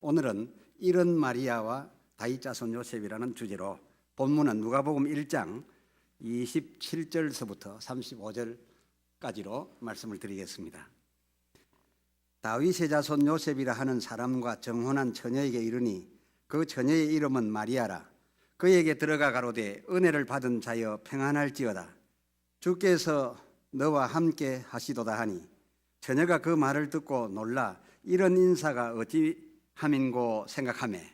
오늘은 이런 마리아와 다윗 자손 요셉이라는 주제로 본문은 누가복음 1장 27절서부터 35절까지로 말씀을 드리겠습니다. 다윗의 자손 요셉이라 하는 사람과 정혼한 처녀에게 이르니 그 처녀의 이름은 마리아라. 그에게 들어가 가로되 은혜를 받은 자여 평안할지어다. 주께서 너와 함께 하시도다 하니 처녀가 그 말을 듣고 놀라 이런 인사가 어찌 함인고 생각하매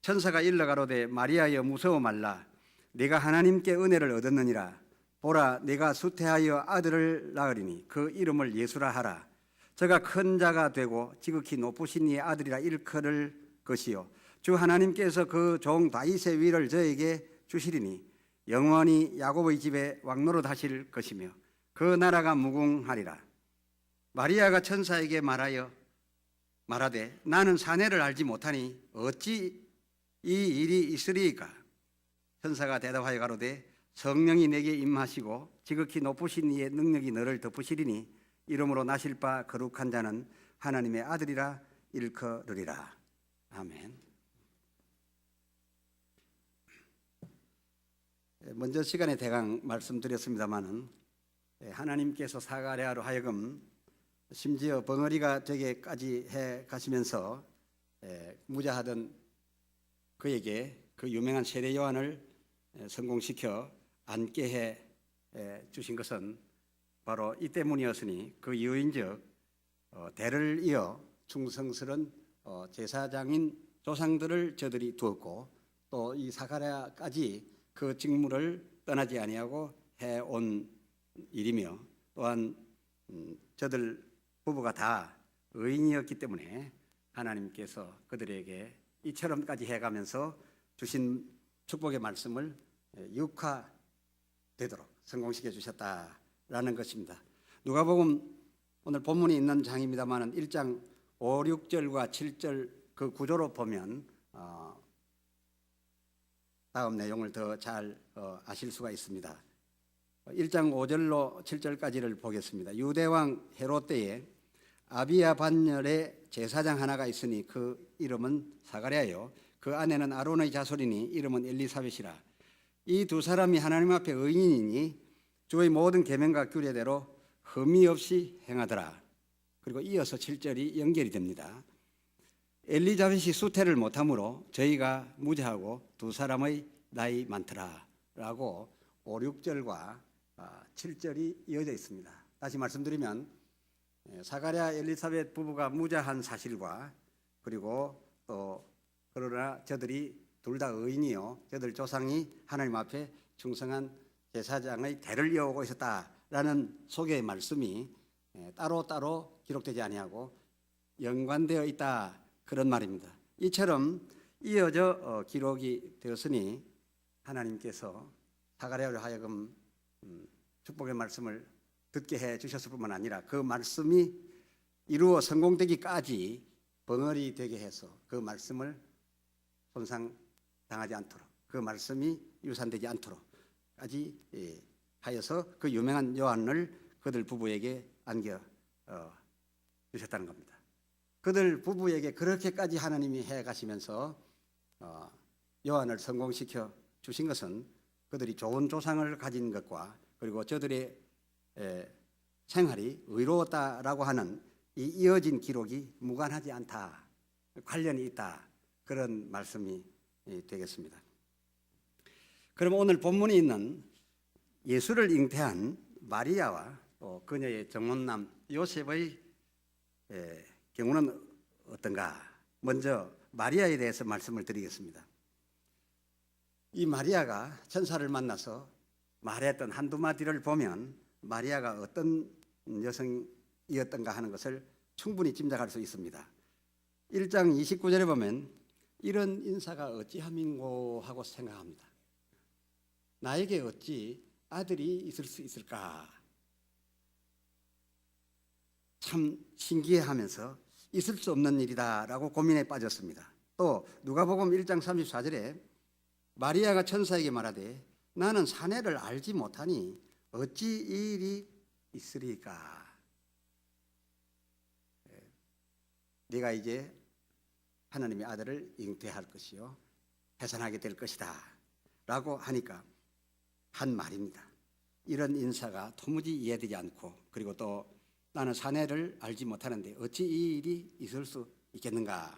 천사가 일러 가로되 마리아여 무서워 말라. 네가 하나님께 은혜를 얻었느니라. 보라 네가 수태하여 아들을 낳으리니 그 이름을 예수라 하라. 저가 큰 자가 되고 지극히 높으신 이의 아들이라 일컬을 것이요 주 하나님께서 그 종 다윗의 위를 저에게 주시리니 영원히 야곱의 집에 왕노릇 하실 것이며 그 나라가 무궁하리라. 마리아가 천사에게 말하되 나는 사내를 알지 못하니 어찌 이 일이 있으리이까. 천사가 대답하여 가로되 성령이 내게 임하시고 지극히 높으신 이의 능력이 너를 덮으시리니 이름으로 나실 바 거룩한 자는 하나님의 아들이라 일컬으리라. 아멘. 먼저 시간에 대강 말씀드렸습니다마는 하나님께서 사가랴로 하여금 심지어 벙어리가 되게까지 해 가시면서 무자하던 그에게 그 유명한 세례 요한을 성공시켜 앉게 해 주신 것은 바로 이 때문이었으니 그 이유인즉 대를 이어 충성스런 제사장인 조상들을 저들이 두었고 또 이 사가랴까지 그 직무를 떠나지 아니하고 해온 일이며 또한 저들 부부가 다 의인이었기 때문에 하나님께서 그들에게 이처럼까지 해가면서 주신 축복의 말씀을 육화되도록 성공시켜 주셨다라는 것입니다. 누가복음 오늘 본문이 있는 장입니다만 1장 5, 6절과 7절 그 구조로 보면 다음 내용을 더 잘 아실 수가 있습니다. 1장 5절로 7절까지를 보겠습니다. 유대왕 헤롯 때에 아비야 반열에 제사장 하나가 있으니 그 이름은 사가랴요 그 아내는 아론의 자손이니 이름은 엘리사벳이라. 이 두 사람이 하나님 앞에 의인이니 주의 모든 계명과 규례대로 흠이 없이 행하더라. 그리고 이어서 7절이 연결이 됩니다. 엘리자벳이 수태를 못하므로 저희가 무죄하고 두 사람의 나이 많더라 라고 5, 6절과 7절이 이어져 있습니다. 다시 말씀드리면 사가랴 엘리사벳 부부가 무자한 사실과 그리고 또 그러나 저들이 둘 다 의인이요 저들 조상이 하나님 앞에 충성한 제사장의 대를 이어오고 있었다라는 소개의 말씀이 따로따로 기록되지 아니하고 연관되어 있다 그런 말입니다. 이처럼 이어져 기록이 되었으니 하나님께서 사가랴로 하여금 축복의 말씀을 듣게 해 주셨을 뿐만 아니라 그 말씀이 이루어 성공되기까지 벙어리 되게 해서 그 말씀을 손상당하지 않도록 그 말씀이 유산되지 않도록까지 하여서 그 유명한 요한을 그들 부부에게 안겨 주셨다는 겁니다. 그들 부부에게 그렇게까지 하나님이 해 가시면서 요한을 성공시켜 주신 것은 그들이 좋은 조상을 가진 것과 그리고 저들의 생활이 의로웠다라고 하는 이 이어진 기록이 무관하지 않다, 관련이 있다 그런 말씀이 되겠습니다. 그럼 오늘 본문에 있는 예수를 잉태한 마리아와 또 그녀의 정혼남 요셉의 경우는 어떤가? 먼저 마리아에 대해서 말씀을 드리겠습니다. 이 마리아가 천사를 만나서 말했던 한두 마디를 보면 마리아가 어떤 여성이었던가 하는 것을 충분히 짐작할 수 있습니다. 1장 29절에 보면 이런 인사가 어찌함인고 하고 생각합니다. 나에게 어찌 아들이 있을 수 있을까? 참 신기해하면서 있을 수 없는 일이다라고 고민에 빠졌습니다. 또 누가복음 1장 34절에 마리아가 천사에게 말하되 나는 사내를 알지 못하니 어찌 이 일이 있으리까? 네가 이제 하나님의 아들을 잉태할 것이요 해산하게 될 것이다 라고 하니까 한 말입니다. 이런 인사가 도무지 이해되지 않고, 그리고 또 나는 사내를 알지 못하는데 어찌 이 일이 있을 수 있겠는가.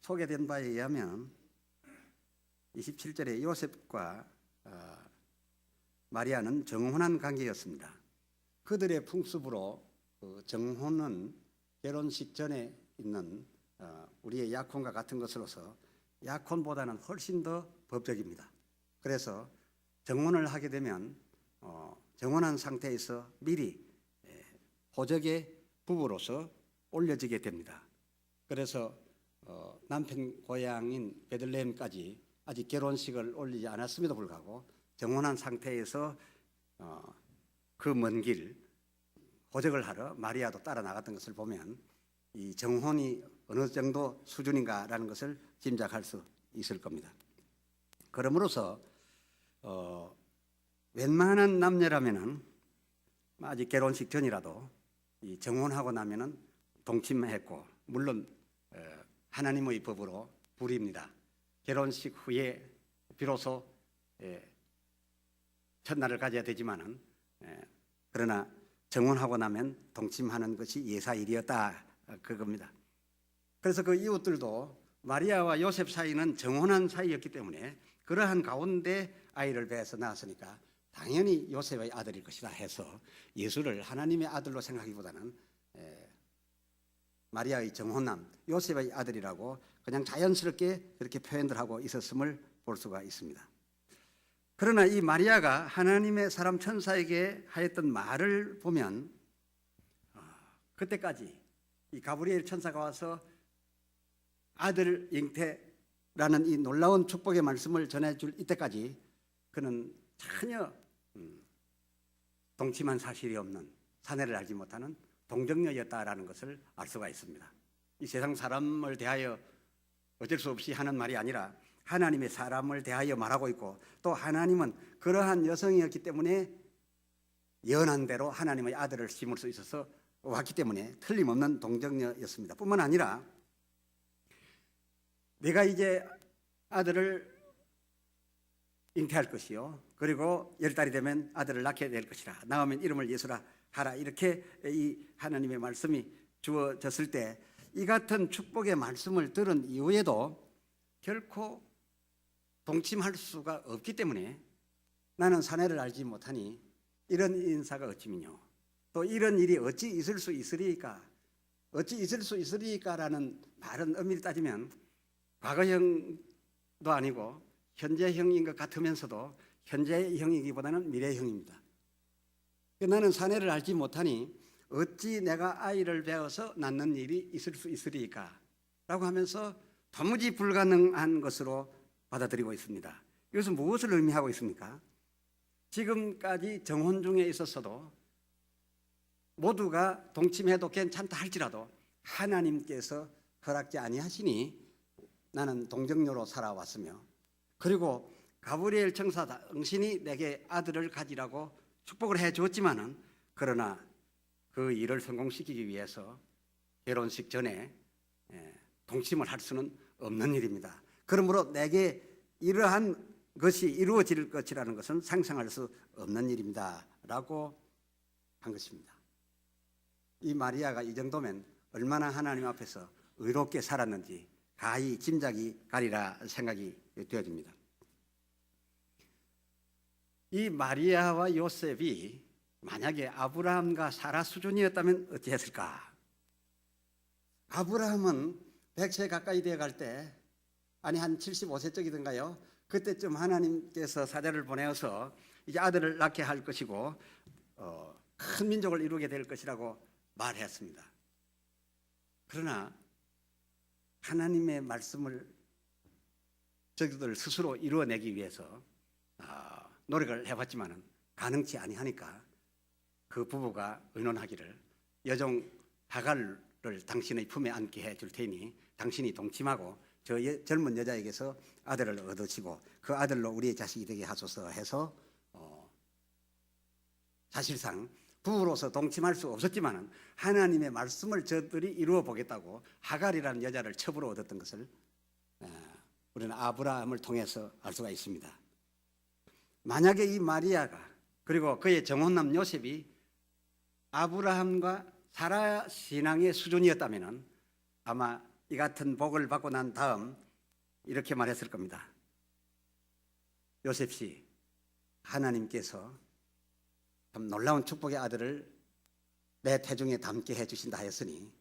소개된 바에 의하면 27절에 요셉과 마리아는 정혼한 관계였습니다. 그들의 풍습으로 정혼은 결혼식 전에 있는 우리의 약혼과 같은 것으로서 약혼보다는 훨씬 더 법적입니다. 그래서 정혼을 하게 되면 정혼한 상태에서 미리 호적의 부부로서 올려지게 됩니다. 그래서 남편 고향인 베들레헴까지 아직 결혼식을 올리지 않았음에도 불구하고 정혼한 상태에서 그 먼 길 호적을 하러 마리아도 따라 나갔던 것을 보면 이 정혼이 어느 정도 수준인가라는 것을 짐작할 수 있을 겁니다. 그러므로서 웬만한 남녀라면은 아직 결혼식 전이라도 이 정혼하고 나면은 동침했고, 물론 하나님의 법으로 불입니다. 결혼식 후에 비로소 첫날을 가져야 되지만은 그러나 정혼하고 나면 동침하는 것이 예사일이었다 그겁니다. 그래서 그 이웃들도 마리아와 요셉 사이는 정혼한 사이였기 때문에 그러한 가운데 아이를 배에서 낳았으니까 당연히 요셉의 아들일 것이다 해서 예수를 하나님의 아들로 생각하기보다는 마리아의 정혼남 요셉의 아들이라고 그냥 자연스럽게 그렇게 표현들 하고 있었음을 볼 수가 있습니다. 그러나 이 마리아가 하나님의 사람 천사에게 하였던 말을 보면 그때까지 이 가브리엘 천사가 와서 아들 잉태라는 이 놀라운 축복의 말씀을 전해줄 이때까지 그는 전혀 동침한 사실이 없는, 사내를 알지 못하는 동정녀였다라는 것을 알 수가 있습니다. 이 세상 사람을 대하여 어쩔 수 없이 하는 말이 아니라 하나님의 사람을 대하여 말하고 있고, 또 하나님은 그러한 여성이었기 때문에 예언한 대로 하나님의 아들을 심을 수 있어서 왔기 때문에 틀림없는 동정녀였습니다. 뿐만 아니라 내가 이제 아들을 잉태할 것이요, 그리고 10달이 되면 아들을 낳게 될 것이라, 낳으면 이름을 예수라 하라, 이렇게 이 하나님의 말씀이 주어졌을 때 이 같은 축복의 말씀을 들은 이후에도 결코 동침할 수가 없기 때문에 나는 사내를 알지 못하니 이런 인사가 어찌미뇨, 또 이런 일이 어찌 있을 수 있으리까, 어찌 있을 수 있으리까라는 말은 엄밀히 따지면 과거형도 아니고 현재형인 것 같으면서도 현재형이기보다는 미래형입니다. 나는 사내를 알지 못하니 어찌 내가 아이를 배워서 낳는 일이 있을 수 있으리까 라고 하면서 도무지 불가능한 것으로 받아들이고 있습니다. 이것은 무엇을 의미하고 있습니까? 지금까지 정혼 중에 있었어도 모두가 동침해도 괜찮다 할지라도 하나님께서 허락지 아니하시니 나는 동정녀로 살아왔으며, 그리고 가브리엘 천사 당신이 내게 아들을 가지라고 축복을 해 줬지만은, 그러나 그 일을 성공시키기 위해서 결혼식 전에 동침을 할 수는 없는 일입니다. 그러므로 내게 이러한 것이 이루어질 것이라는 것은 상상할 수 없는 일입니다 라고 한 것입니다. 이 마리아가 이 정도면 얼마나 하나님 앞에서 의롭게 살았는지 가히 짐작이 가리라 생각이 되어집니다. 이 마리아와 요셉이 만약에 아브라함과 사라 수준이었다면 어찌했을까? 아브라함은 100세 가까이 되어갈 때, 아니 한 75세쯤이던가요? 그때쯤 하나님께서 사자를 보내어서 이제 아들을 낳게 할 것이고 큰 민족을 이루게 될 것이라고 말했습니다. 그러나 하나님의 말씀을 저들을 스스로 이루어내기 위해서 노력을 해봤지만은 가능치 아니하니까 그 부부가 의논하기를 여종 하갈을 당신의 품에 안게 해줄 테니 당신이 동침하고 저 젊은 여자에게서 아들을 얻으시고 그 아들로 우리의 자식이 되게 하소서 해서 사실상 부부로서 동침할 수 없었지만은 하나님의 말씀을 저들이 이루어 보겠다고 하갈이라는 여자를 첩으로 얻었던 것을 우리는 아브라함을 통해서 알 수가 있습니다. 만약에 이 마리아가 그리고 그의 정혼남 요셉이 아브라함과 사라 신앙의 수준이었다면 아마 이 같은 복을 받고 난 다음 이렇게 말했을 겁니다. 요셉 씨, 하나님께서 참 놀라운 축복의 아들을 내 태중에 담게 해주신다 하였으니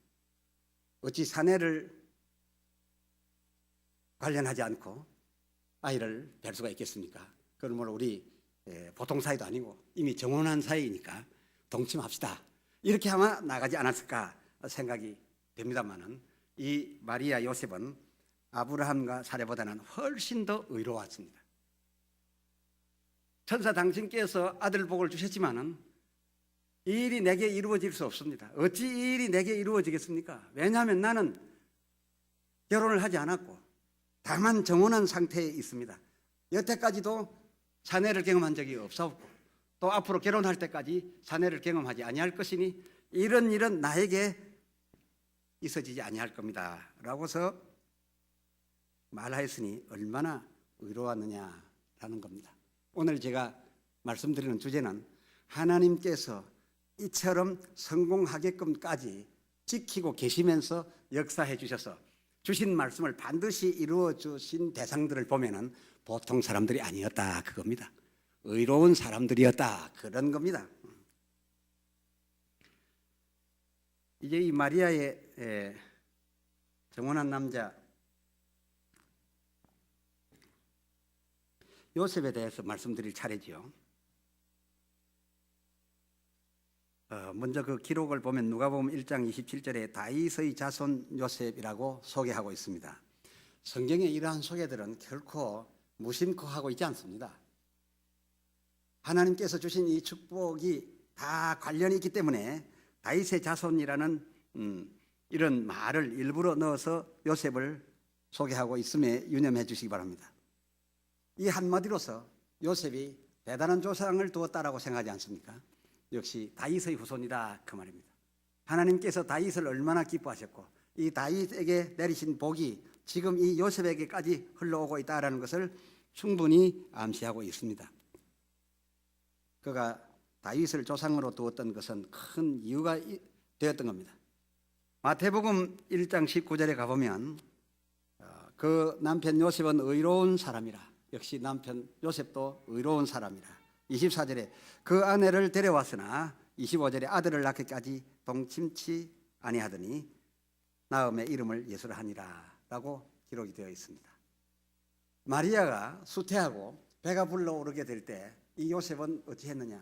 어찌 사내를 관련하지 않고 아이를 뵐 수가 있겠습니까? 그러므로 우리 보통 사이도 아니고 이미 정혼한 사이니까 동침합시다. 이렇게 아마 나가지 않았을까 생각이 됩니다만은 이 마리아 요셉은 아브라함과 사례보다는 훨씬 더 의로웠습니다. 천사 당신께서 아들 복을 주셨지만은 이 일이 내게 이루어질 수 없습니다. 어찌 이 일이 내게 이루어지겠습니까? 왜냐하면 나는 결혼을 하지 않았고 다만 정혼한 상태에 있습니다. 여태까지도 사내를 경험한 적이 없었고 또 앞으로 결혼할 때까지 사내를 경험하지 아니할 것이니 이런 일은 나에게 있어지지 아니할 겁니다 라고서 말하였으니 얼마나 의로웠느냐라는 겁니다. 오늘 제가 말씀드리는 주제는 하나님께서 이처럼 성공하게끔까지 지키고 계시면서 역사해 주셔서 주신 말씀을 반드시 이루어 주신 대상들을 보면은 보통 사람들이 아니었다 그겁니다. 의로운 사람들이었다 그런 겁니다. 이제 이 마리아의 정혼한 남자 요셉에 대해서 말씀드릴 차례지요. 먼저 그 기록을 보면 누가복음 1장 27절에 다윗의 자손 요셉이라고 소개하고 있습니다. 성경의 이러한 소개들은 결코 무심코 하고 있지 않습니다. 하나님께서 주신 이 축복이 다 관련이 있기 때문에 다윗의 자손이라는 이런 말을 일부러 넣어서 요셉을 소개하고 있음에 유념해 주시기 바랍니다. 이 한마디로서 요셉이 대단한 조상을 두었다라고 생각하지 않습니까? 역시 다윗의 후손이다 그 말입니다. 하나님께서 다윗을 얼마나 기뻐하셨고 이 다윗에게 내리신 복이 지금 이 요셉에게까지 흘러오고 있다는 것을 충분히 암시하고 있습니다. 그가 다윗을 조상으로 두었던 것은 큰 이유가 되었던 겁니다. 마태복음 1장 19절에 가보면 그 남편 요셉은 의로운 사람이라 역시 남편 요셉도 의로운 사람이라 24절에 그 아내를 데려왔으나 25절에 아들을 낳기까지 동침치 아니하더니 나음의 이름을 예수라 하니라 라고 기록이 되어 있습니다. 마리아가 수태하고 배가 불러오르게 될 때 이 요셉은 어찌 했느냐?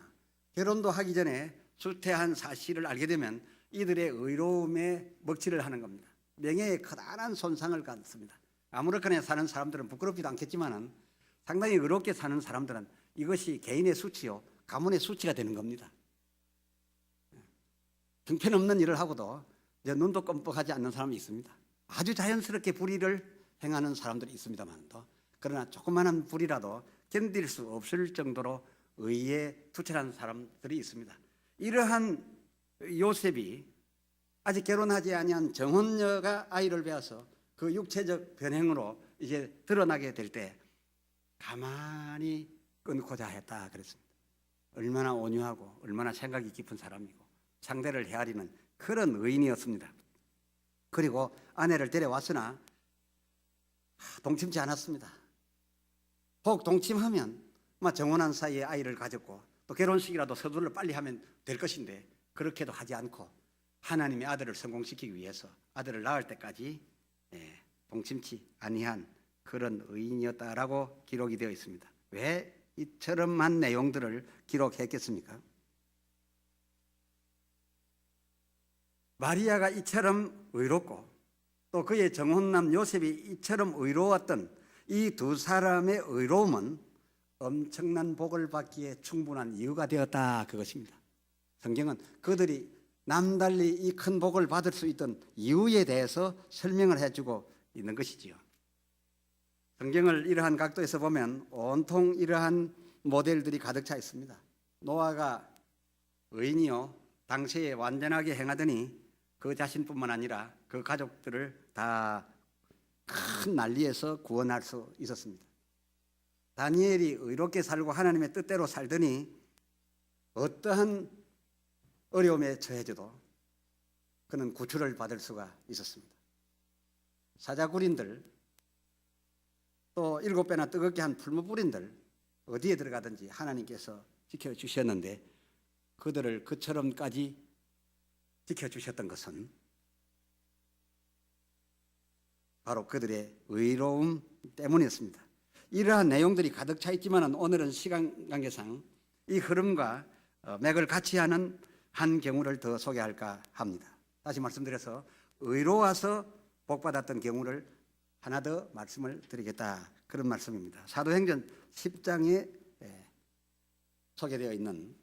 결혼도 하기 전에 수태한 사실을 알게 되면 이들의 의로움에 먹칠을 하는 겁니다. 명예에 커다란 손상을 갖습니다. 아무렇게나 사는 사람들은 부끄럽지도 않겠지만은 상당히 의롭게 사는 사람들은 이것이 개인의 수치요 가문의 수치가 되는 겁니다. 형편없는 일을 하고도 이제 눈도 껌뻑하지 않는 사람이 있습니다. 아주 자연스럽게 불의를 행하는 사람들이 있습니다만도 그러나 조그마한 불이라도 견딜 수 없을 정도로 의에 투철한 사람들이 있습니다. 이러한 요셉이 아직 결혼하지 아니한 정혼녀가 아이를 배워서 그 육체적 변행으로 이제 드러나게 될 때 가만히 끊고자 했다 그랬습니다. 얼마나 온유하고 얼마나 생각이 깊은 사람이고 상대를 헤아리는 그런 의인이었습니다. 그리고 아내를 데려왔으나 동침지 않았습니다. 혹 동침하면 정혼한 사이에 아이를 가졌고 또 결혼식이라도 서둘러 빨리 하면 될 것인데 그렇게도 하지 않고 하나님의 아들을 성공시키기 위해서 아들을 낳을 때까지 동침치 아니한 그런 의인이었다라고 기록이 되어 있습니다. 왜 이처럼한 내용들을 기록했겠습니까? 마리아가 이처럼 의롭고 또 그의 정혼남 요셉이 이처럼 의로웠던 이 두 사람의 의로움은 엄청난 복을 받기에 충분한 이유가 되었다 그것입니다. 성경은 그들이 남달리 이 큰 복을 받을 수 있던 이유에 대해서 설명을 해주고 있는 것이지요. 성경을 이러한 각도에서 보면 온통 이러한 모델들이 가득 차 있습니다. 노아가 의인이요 당시에 완전하게 행하더니 그 자신뿐만 아니라 그 가족들을 다 큰 난리에서 구원할 수 있었습니다. 다니엘이 의롭게 살고 하나님의 뜻대로 살더니 어떠한 어려움에 처해져도 그는 구출을 받을 수가 있었습니다. 사자굴인들 또 7배나 뜨겁게 한 풀무불인들 어디에 들어가든지 하나님께서 지켜주셨는데 그들을 그처럼까지 지켜주셨던 것은 바로 그들의 의로움 때문이었습니다. 이러한 내용들이 가득 차 있지만 오늘은 시간 관계상 이 흐름과 맥을 같이 하는 한 경우를 더 소개할까 합니다. 다시 말씀드려서 의로워서 복받았던 경우를 하나 더 말씀을 드리겠다, 그런 말씀입니다. 사도행전 10장에 소개되어 있는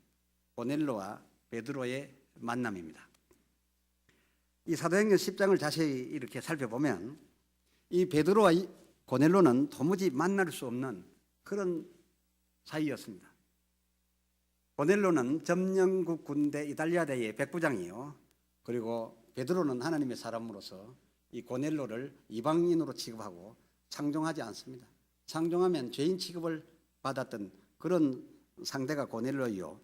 고넬로와 베드로의 만남입니다. 이 사도행전 10장을 자세히 이렇게 살펴보면 이 베드로와 이 고넬로는 도무지 만날 수 없는 그런 사이였습니다. 고넬로는 점령국 군대 이달리아대의 백부장이요, 그리고 베드로는 하나님의 사람으로서 이 고넬로를 이방인으로 취급하고 상종하지 않습니다. 상종하면 죄인 취급을 받았던 그런 상대가 고넬로이요,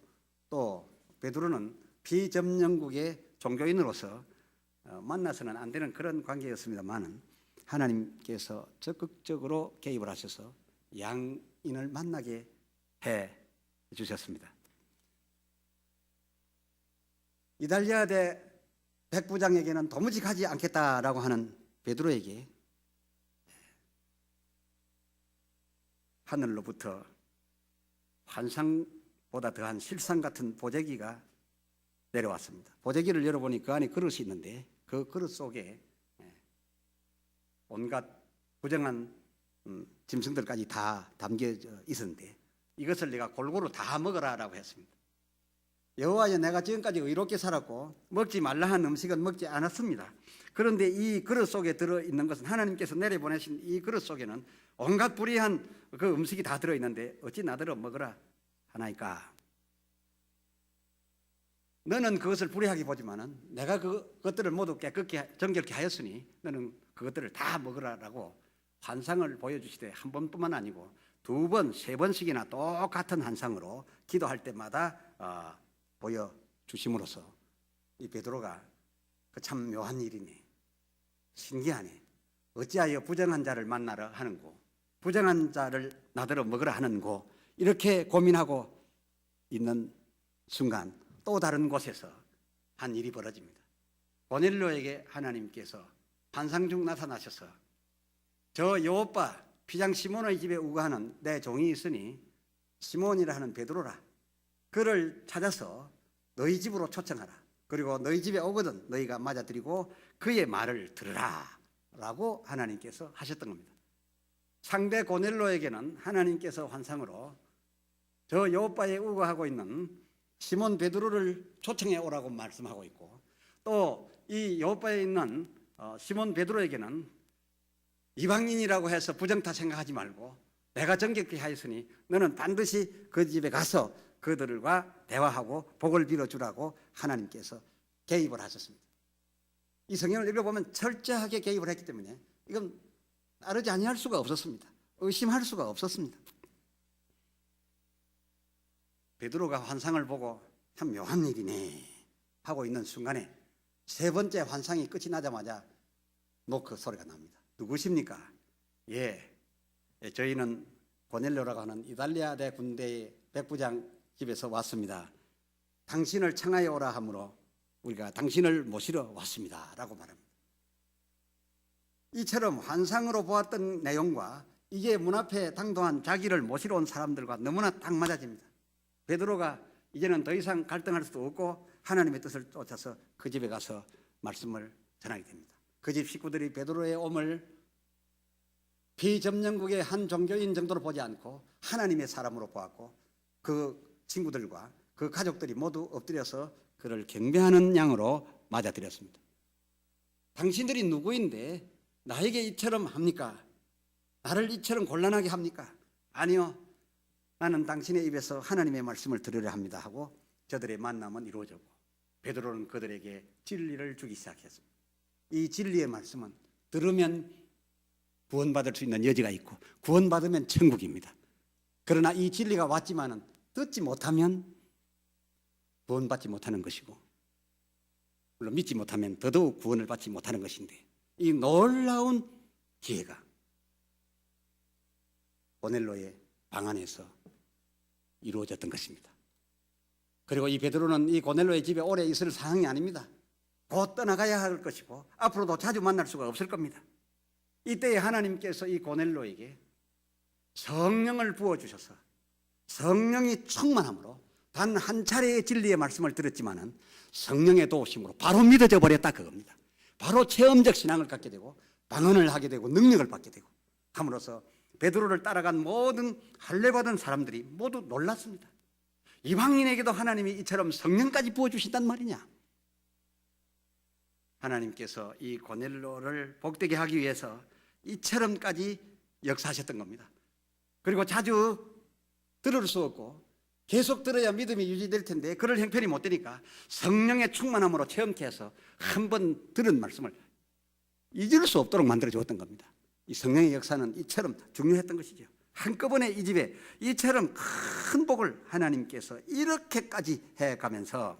또 베드로는 비점령국의 종교인으로서 만나서는 안 되는 그런 관계였습니다만은 하나님께서 적극적으로 개입을 하셔서 양인을 만나게 해 주셨습니다. 이달리아대 백부장에게는 도무지 가지 않겠다라고 하는 베드로에게 하늘로부터 환상보다 더한 실상 같은 보재기가 내려왔습니다. 보재기를 열어보니 그 안에 그릇이 있는데 그 그릇 속에 온갖 부정한 짐승들까지 다 담겨져 있었는데 이것을 내가 골고루 다 먹어라라고 했습니다. 여호와여, 내가 지금까지 의롭게 살았고 먹지 말라 한 음식은 먹지 않았습니다. 그런데 이 그릇 속에 들어있는 것은 하나님께서 내려보내신 이 그릇 속에는 온갖 불의한 그 음식이 다 들어있는데 어찌 나더러 먹으라 하나이까? 너는 그것을 불의하게 보지만은 내가 그것들을 모두 깨끗게 정결케 하였으니 너는 그것들을 다 먹으라라고 환상을 보여주시되 한 번뿐만 아니고 2번, 3번씩이나 똑같은 환상으로 기도할 때마다 보여주심으로써 이 베드로가 참 묘한 일이네, 신기하네, 어찌하여 부정한 자를 만나러 하는고 부정한 자를 나더러 먹으라 하는고 이렇게 고민하고 있는 순간 또 다른 곳에서 한 일이 벌어집니다. 고넬로에게 하나님께서 환상 중 나타나셔서 저 여호빠 피장 시몬의 집에 우거하는 내 종이 있으니 시몬이라 하는 베드로라, 그를 찾아서 너희 집으로 초청하라. 그리고 너희 집에 오거든 너희가 맞아들이고 그의 말을 들으라 라고 하나님께서 하셨던 겁니다. 상대 고넬로에게는 하나님께서 환상으로 저 여호빠에 우거하고 있는 시몬 베드로를 초청해 오라고 말씀하고 있고, 또 이 여호빠에 있는 시몬 베드로에게는 이방인이라고 해서 부정타 생각하지 말고 내가 정결케 하였으니 너는 반드시 그 집에 가서 그들과 대화하고 복을 빌어주라고 하나님께서 개입을 하셨습니다. 이 성경을 읽어보면 철저하게 개입을 했기 때문에 이건 따르지 아니할 수가 없었습니다. 의심할 수가 없었습니다. 베드로가 환상을 보고 참 묘한 일이네 하고 있는 순간에 3번째 환상이 끝이 나자마자 노크 소리가 납니다. 누구십니까? 저희는 고넬료라고 하는 이달리아대 군대의 백부장 집에서 왔습니다. 당신을 청하여 오라 하므로 우리가 당신을 모시러 왔습니다 라고 말합니다. 이처럼 환상으로 보았던 내용과 이게 문 앞에 당도한 자기를 모시러 온 사람들과 너무나 딱 맞아집니다. 베드로가 이제는 더 이상 갈등할 수도 없고 하나님의 뜻을 쫓아서 그 집에 가서 말씀을 전하게 됩니다. 그 집 식구들이 베드로의 옴을 비점령국의 한 종교인 정도로 보지 않고 하나님의 사람으로 보았고 그 친구들과 그 가족들이 모두 엎드려서 그를 경배하는 양으로 맞아들였습니다. 당신들이 누구인데 나에게 이처럼 합니까? 나를 이처럼 곤란하게 합니까? 아니요, 나는 당신의 입에서 하나님의 말씀을 들으려 합니다 하고 저들의 만남은 이루어졌고 베드로는 그들에게 진리를 주기 시작했습니다. 이 진리의 말씀은 들으면 구원받을 수 있는 여지가 있고 구원받으면 천국입니다. 그러나 이 진리가 왔지만은 듣지 못하면 구원받지 못하는 것이고 물론 믿지 못하면 더더욱 구원을 받지 못하는 것인데 이 놀라운 기회가 고넬로의 방 안에서 이루어졌던 것입니다. 그리고 이 베드로는 이 고넬로의 집에 오래 있을 상황이 아닙니다. 곧 떠나가야 할 것이고 앞으로도 자주 만날 수가 없을 겁니다. 이때에 하나님께서 이 고넬로에게 성령을 부어주셔서 성령이 충만함으로 단 한 차례의 진리의 말씀을 들었지만은 성령의 도우심으로 바로 믿어져 버렸다 그겁니다. 바로 체험적 신앙을 갖게 되고 방언을 하게 되고 능력을 받게 되고 함으로써 베드로를 따라간 모든 할례받은 사람들이 모두 놀랐습니다. 이방인에게도 하나님이 이처럼 성령까지 부어주신단 말이냐. 하나님께서 이 고넬로를 복되게 하기 위해서 이처럼까지 역사하셨던 겁니다. 그리고 자주 들을 수 없고 계속 들어야 믿음이 유지될 텐데 그럴 형편이 못 되니까 성령의 충만함으로 체험케 해서 한 번 들은 말씀을 잊을 수 없도록 만들어 주었던 겁니다. 이 성령의 역사는 이처럼 중요했던 것이죠. 한꺼번에 이 집에 이처럼 큰 복을 하나님께서 이렇게까지 해가면서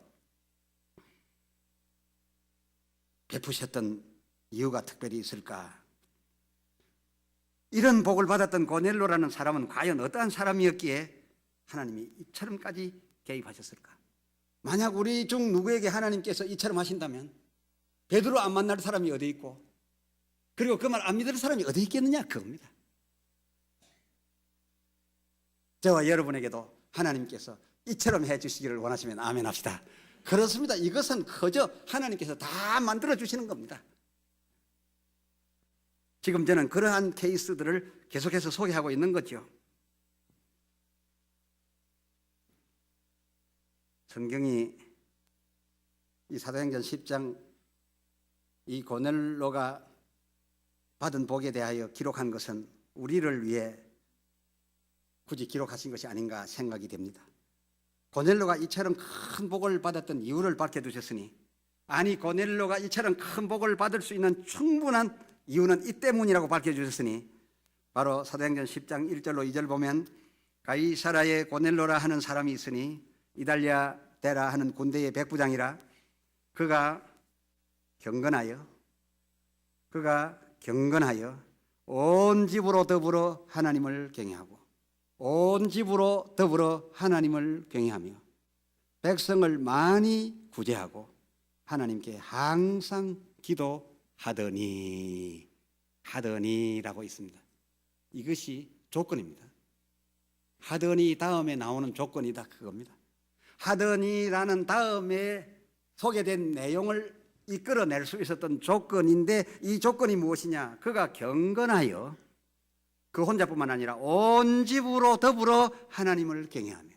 베푸셨던 이유가 특별히 있을까? 이런 복을 받았던 고넬로라는 사람은 과연 어떠한 사람이었기에 하나님이 이처럼까지 개입하셨을까? 만약 우리 중 누구에게 하나님께서 이처럼 하신다면 베드로 안 만날 사람이 어디 있고 그리고 그 말 안 믿을 사람이 어디 있겠느냐 그겁니다. 저와 여러분에게도 하나님께서 이처럼 해주시기를 원하시면 아멘 합시다. 그렇습니다. 이것은 그저 하나님께서 다 만들어 주시는 겁니다. 지금 저는 그러한 케이스들을 계속해서 소개하고 있는 거죠. 성경이 이 사도행전 10장 이 고넬로가 받은 복에 대하여 기록한 것은 우리를 위해 굳이 기록하신 것이 아닌가 생각이 됩니다. 고넬로가 이처럼 큰 복을 받았던 이유를 밝혀두셨으니 아니 고넬로가 이처럼 큰 복을 받을 수 있는 충분한 이유는 이 때문이라고 밝혀주셨으니 바로 사도행전 10장 1절로 2절 보면 가이사라에 고넬로라 하는 사람이 있으니 이달리아 데라 하는 군대의 백부장이라 그가 경건하여 온 집으로 더불어 하나님을 경외하고 온 집으로 더불어 하나님을 경외하며 백성을 많이 구제하고 하나님께 항상 하더니라고 있습니다. 이것이 조건입니다. 하더니 다음에 나오는 조건이다 그겁니다. 하더니라는 다음에 소개된 내용을 이끌어낼 수 있었던 조건인데 이 조건이 무엇이냐? 그가 경건하여 그 혼자뿐만 아니라 온 집으로 더불어 하나님을 경외하며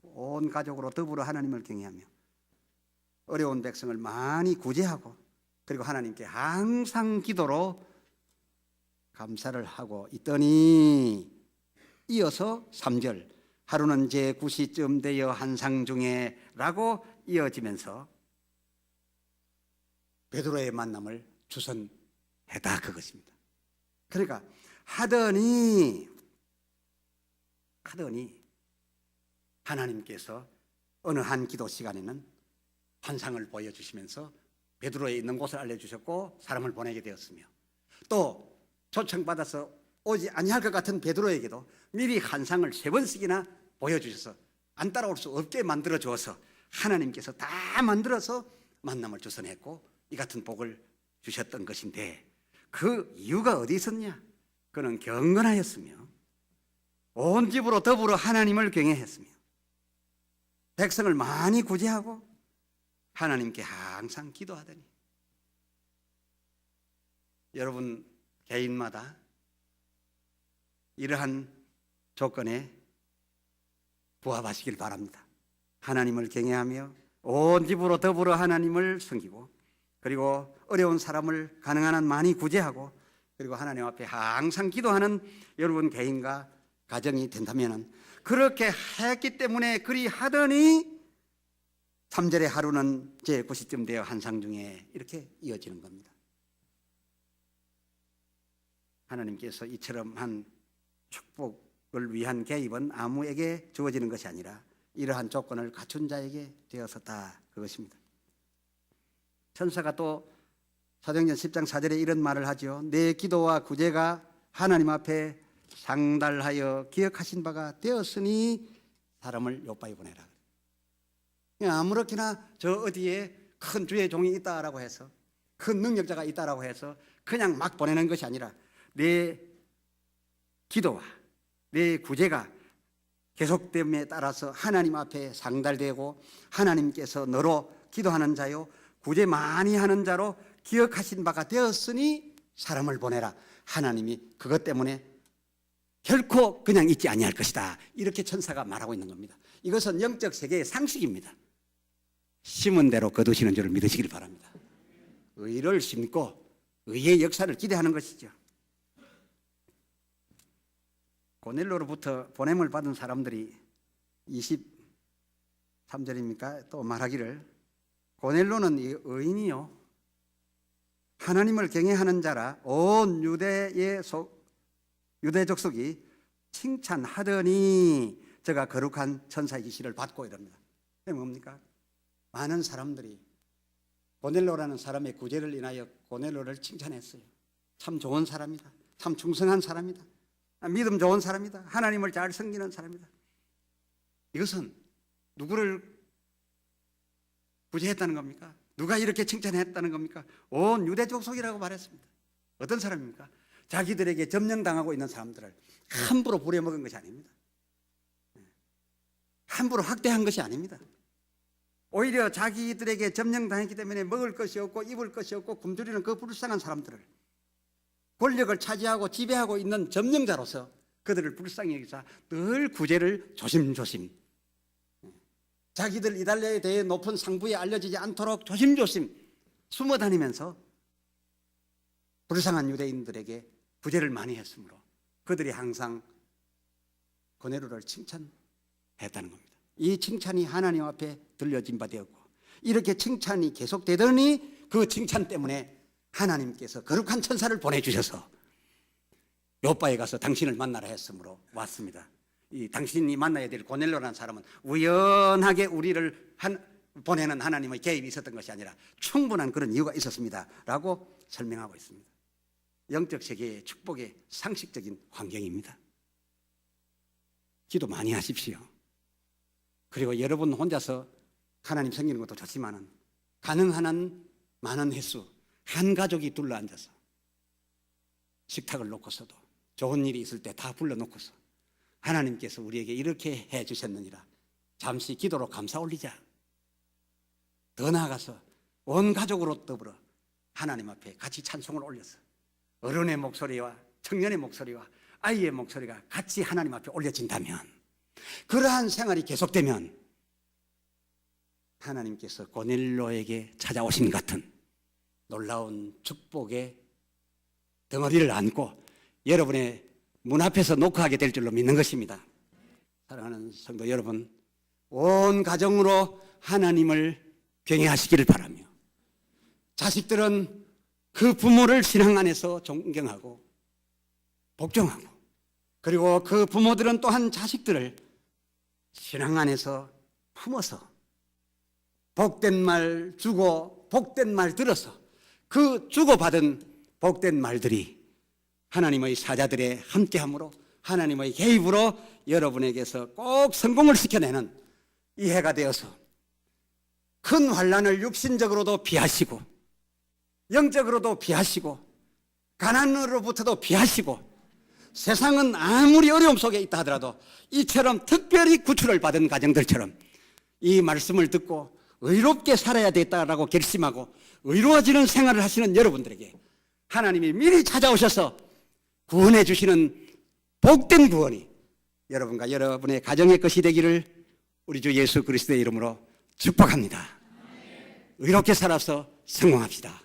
온 가족으로 더불어 하나님을 경외하며 어려운 백성을 많이 구제하고 그리고 하나님께 항상 기도로 감사를 하고 있더니 이어서 3절 하루는 제9시쯤 되어 한상 중에 라고 이어지면서 베드로의 만남을 주선했다 그것입니다. 그러니까 하더니 하나님께서 어느 한 기도 시간에는 환상을 보여주시면서 베드로에 있는 곳을 알려주셨고 사람을 보내게 되었으며 또 초청받아서 오지 아니할 것 같은 베드로에게도 미리 환상을 3번씩이나 보여주셔서 안 따라올 수 없게 만들어 주어서 하나님께서 다 만들어서 만남을 주선했고 이 같은 복을 주셨던 것인데 그 이유가 어디 있었냐? 그는 경건하였으며 온 집으로 더불어 하나님을 경외했으며 백성을 많이 구제하고 하나님께 항상 기도하더니 여러분 개인마다 이러한 조건에 부합하시길 바랍니다. 하나님을 경외하며 온 집으로 더불어 하나님을 섬기고 그리고 어려운 사람을 가능한 한 많이 구제하고 그리고 하나님 앞에 항상 기도하는 여러분 개인과 가정이 된다면 그렇게 했기 때문에 그리 하더니 3절의 하루는 제9시쯤 되어 한상 중에 이렇게 이어지는 겁니다. 하나님께서 이처럼 한 축복을 위한 개입은 아무에게 주어지는 것이 아니라 이러한 조건을 갖춘 자에게 되었었다, 그것입니다. 천사가 또 사도행전 10장 4절에 이런 말을 하죠. 내 기도와 구제가 하나님 앞에 상달하여 기억하신 바가 되었으니 사람을 요바에 보내라. 아무렇게나 저 어디에 큰 주의 종이 있다라고 해서, 큰 능력자가 있다라고 해서 그냥 막 보내는 것이 아니라 내 기도와 내 구제가 계속됨에 따라서 하나님 앞에 상달되고 하나님께서 너로 기도하는 자요 구제 많이 하는 자로 기억하신 바가 되었으니 사람을 보내라. 하나님이 그것 때문에 결코 그냥 있지 아니할 것이다, 이렇게 천사가 말하고 있는 겁니다. 이것은 영적 세계의 상식입니다. 심은 대로 거두시는 줄을 믿으시길 바랍니다. 의를 심고 의의 역사를 기대하는 것이죠. 고넬로로부터 보냄을 받은 사람들이 23절입니까? 또 말하기를 고넬로는 의인이요 하나님을 경외하는 자라 온 유대 족속이 칭찬하더니 저가 거룩한 천사의 지시를 받고 이럽니다. 그게 뭡니까? 많은 사람들이 고넬로라는 사람의 구제를 인하여 고넬로를 칭찬했어요. 참 좋은 사람이다, 참 충성한 사람이다, 믿음 좋은 사람이다, 하나님을 잘 섬기는 사람이다. 이것은 누구를 구제했다는 겁니까? 누가 이렇게 칭찬했다는 겁니까? 온 유대 족속이라고 말했습니다. 어떤 사람입니까? 자기들에게 점령당하고 있는 사람들을 함부로 부려먹은 것이 아닙니다. 함부로 학대한 것이 아닙니다. 오히려 자기들에게 점령당했기 때문에 먹을 것이 없고 입을 것이 없고 굶주리는 그 불쌍한 사람들을 권력을 차지하고 지배하고 있는 점령자로서 그들을 불쌍히 여기사 늘 구제를 조심조심, 자기들 이달리아에 대해 높은 상부에 알려지지 않도록 조심조심 숨어 다니면서 불쌍한 유대인들에게 구제를 많이 했으므로 그들이 항상 고넬로를 칭찬했다는 겁니다. 이 칭찬이 하나님 앞에 들려진 바 되었고, 이렇게 칭찬이 계속되더니 그 칭찬 때문에 하나님께서 거룩한 천사를 보내주셔서 요바에 가서 당신을 만나라 했으므로 왔습니다. 이 당신이 만나야 될 고넬로라는 사람은 우연하게 우리를 보내는 하나님의 개입이 있었던 것이 아니라 충분한 그런 이유가 있었습니다 라고 설명하고 있습니다. 영적 세계의 축복의 상식적인 환경입니다. 기도 많이 하십시오. 그리고 여러분 혼자서 하나님 섬기는 것도 좋지만 가능한 한 많은 횟수 한 가족이 둘러앉아서 식탁을 놓고서도 좋은 일이 있을 때 다 불러놓고서 하나님께서 우리에게 이렇게 해 주셨느니라 잠시 기도로 감사 올리자. 더 나아가서 온 가족으로 더불어 하나님 앞에 같이 찬송을 올려서 어른의 목소리와 청년의 목소리와 아이의 목소리가 같이 하나님 앞에 올려진다면, 그러한 생활이 계속되면 하나님께서 고넬로에게 찾아오신 같은 놀라운 축복의 덩어리를 안고 여러분의 문 앞에서 녹화하게 될 줄로 믿는 것입니다. 사랑하는 성도 여러분, 온 가정으로 하나님을 경외하시기를 바라며, 자식들은 그 부모를 신앙 안에서 존경하고 복종하고, 그리고 그 부모들은 또한 자식들을 신앙 안에서 품어서 복된 말 주고 복된 말 들어서 그 주고받은 복된 말들이 하나님의 사자들의 함께함으로 하나님의 개입으로 여러분에게서 꼭 성공을 시켜내는 이 해가 되어서 큰 환난을 육신적으로도 피하시고 영적으로도 피하시고 가난으로부터도 피하시고, 세상은 아무리 어려움 속에 있다 하더라도 이처럼 특별히 구출을 받은 가정들처럼 이 말씀을 듣고 의롭게 살아야 되겠다라고 결심하고 의로워지는 생활을 하시는 여러분들에게 하나님이 미리 찾아오셔서 구원해 주시는 복된 구원이 여러분과 여러분의 가정의 것이 되기를 우리 주 예수 그리스도의 이름으로 축복합니다. 의롭게 살아서 성공합시다.